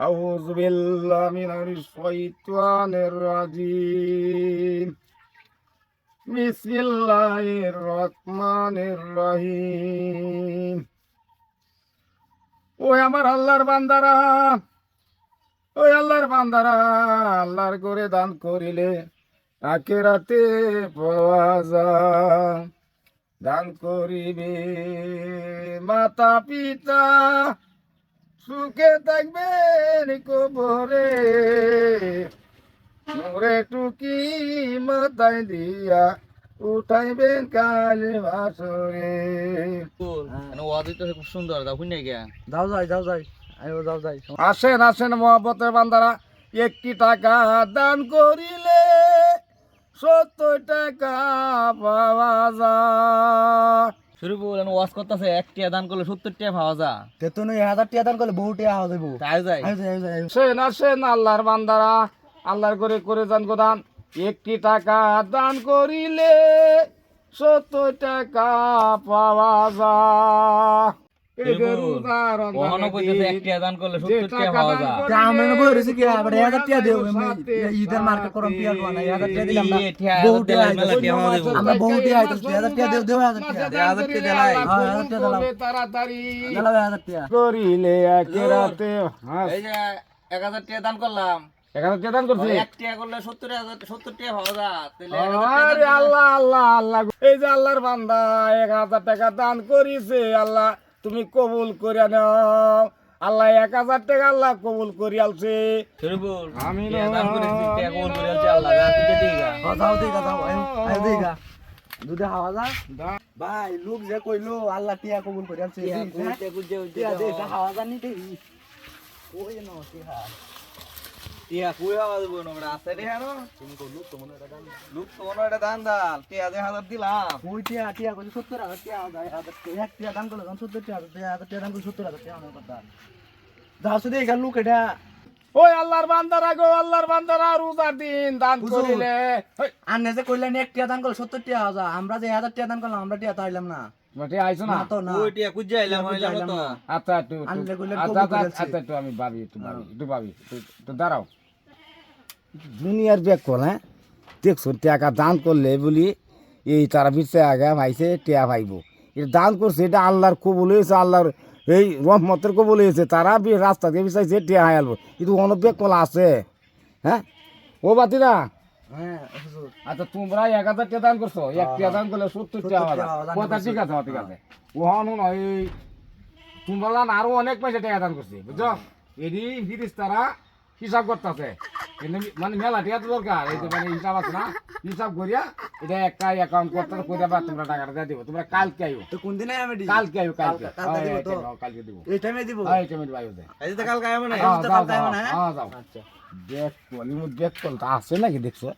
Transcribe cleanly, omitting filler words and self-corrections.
أعوذ بالله من الشيطان الرجيم بسم الله الرحمن الرحيم ওই আমার আল্লাহর বান্দারা ওই আল্লাহর বান্দারা আল্লাহর করে দান করিলে আখিরাতে পাওয়া যায় দান করিবে মাতা পিতা সুখে থাকবেন কবরে মোরে টুকি মাথায় দিয়া উঠাইবেন কাল বাসরে। খুব সুন্দর দাও শুনে গিয়া যাও যাই আয়ো যাও যাই। আসেন আসেন মহব্বতের বান্দারা, একটি টাকা দান করিলে 70 টাকা পাওয়া যায়। শুরু বলেন ওয়াজ করতেছে 1 টাকা দান করলে 70 টাকা পাওয়া যায়। তে তো 1000 টাকা দান করলে বহু টাকা হওয়া যাবো। তাই যায় আসেন আসেন আল্লাহর বান্দারা, আল্লাহর করে দান দান। একটি টাকা দান করিলে 70 টাকা পাওয়া যায়। কখনো কইতেছে 1 টাকা দান করলে 70 টাকা পাওয়া যায়। আমি না বলেছি কি আবার 1000 টাকা দেব ঈদের মার্কেট করম পিয়া কোনা 1000 টাকা দিলাম না বহু টাকা আমরা বহু টাকা আইতো 1000 টাকা দেব 1000 টাকা 1000 টাকা দিলাই। হ্যাঁ 1000 টাকা দিলাম তাড়াতাড়ি দিলাম 1000 টাকা করিলে আখিরাতে। এই যে 1000 টাকা দান করলাম, 1000 টাকা দান করছি। 1 টাকা করলে 70 টাকা পাওয়া যায়। তাহলে আরে আল্লাহ আল্লাহ আল্লাহ, এই যে আল্লাহর বান্দা 1000 টাকা দান করিছে, আল্লাহ তুমি কবুল করে নাও। আল্লাহ 1000 টাকা আল্লাহ কবুল করে আলছে। শুরু বল আমি দান করেছি, টাকা কবুল করে আছে আল্লাহ। তুই দিগা যাও দিগা যাও আয় দিগা দুধে হাওয়া যা ভাই লোক যে কইলো আল্লাহ টিয়া কবুল করে আছে টিয়া দে হাওয়া জানি দে ওই ন টিয়া টিয়া কই হাওয়া দেব না বড় আছে রে হানো তুমি কো লোক তো মনে এটা দান দাল টিয়া 1000 দিলাম। ওই টিয়া টিয়া কই 70000 টিয়া যায় 1000 এক টিয়া দান করলে 70 টাকা 1000 টাকা দান করলে 70000 টাকা আমার কথা যাও শুধু এই লোক এটা। ওই আল্লাহর বান্দারা গো, আল্লাহর বান্দারা রোজার দিন দান করিলে আন্নে যে কইলেন এক টিয়া দান করলে 70 টাকা হাওয়া আমরা যে 1000 টাকা দান করলাম আমরা টিয়া তাইলাম না মাঠে আইছো না। না তো না ওই টিয়া কুজে আইলাম তো। আচ্ছা একটু আনলে কইলেন আচ্ছা কবুল আচ্ছা করেছে। আচ্ছা একটু আমি ভাবি একটু দাঁড়াও। দুনিয়ার ব্যাগ কল, হ্যাঁ দেখছো টাকা দান করলে বলি এই তারা পিছিয়ে আগে ভাইছে টেয়া ভাইব, এটা দান করছে, এটা আল্লাহর কবুল হয়েছে, আল্লাহর এই রহমতের কবুল হয়েছে। তারা রাস্তা দিয়ে বিচাইছে টেয়া হাই আলবো, কিন্তু অনেক ব্যাগ কল আছে। হ্যাঁ ও বাতিরা, হ্যাঁ হুজুর আচ্ছা তোমরা 1000 টাকা দান করছো, 1 টাকা দান করলে 70 টাকা হবে। কথা ঠিক আছে ঠিক আছে। ও হনু না এই তোমরা আরো অনেক পয়সা টাকা দান করছে, বুঝছো? এডি ফিরিস তারা হিসাব করতেছে, কিন্তু মানে মেলা টাকা তো দরকার। এই যে মানে হিসাব আছে না, হিসাব করিয়া এটা একটা অ্যাকাউন্ট করতে করে বা তোমরা টাকাটা দিয়ে দিব। তোমরা কালকে আইও, তো কোন দিনে আমি কালকে আইও, কালকে কালকে দিব তো? কালকে দিব। এই টাইমে দিব হ্যাঁ এই টাইমে দিব আইও দে। এই যে কাল গায় মানে যাও যাও কালকে আইও না, হ্যাঁ? যাও। আচ্ছা দেখ কলির মধ্যে দেখ কল আছে নাকি দেখছো?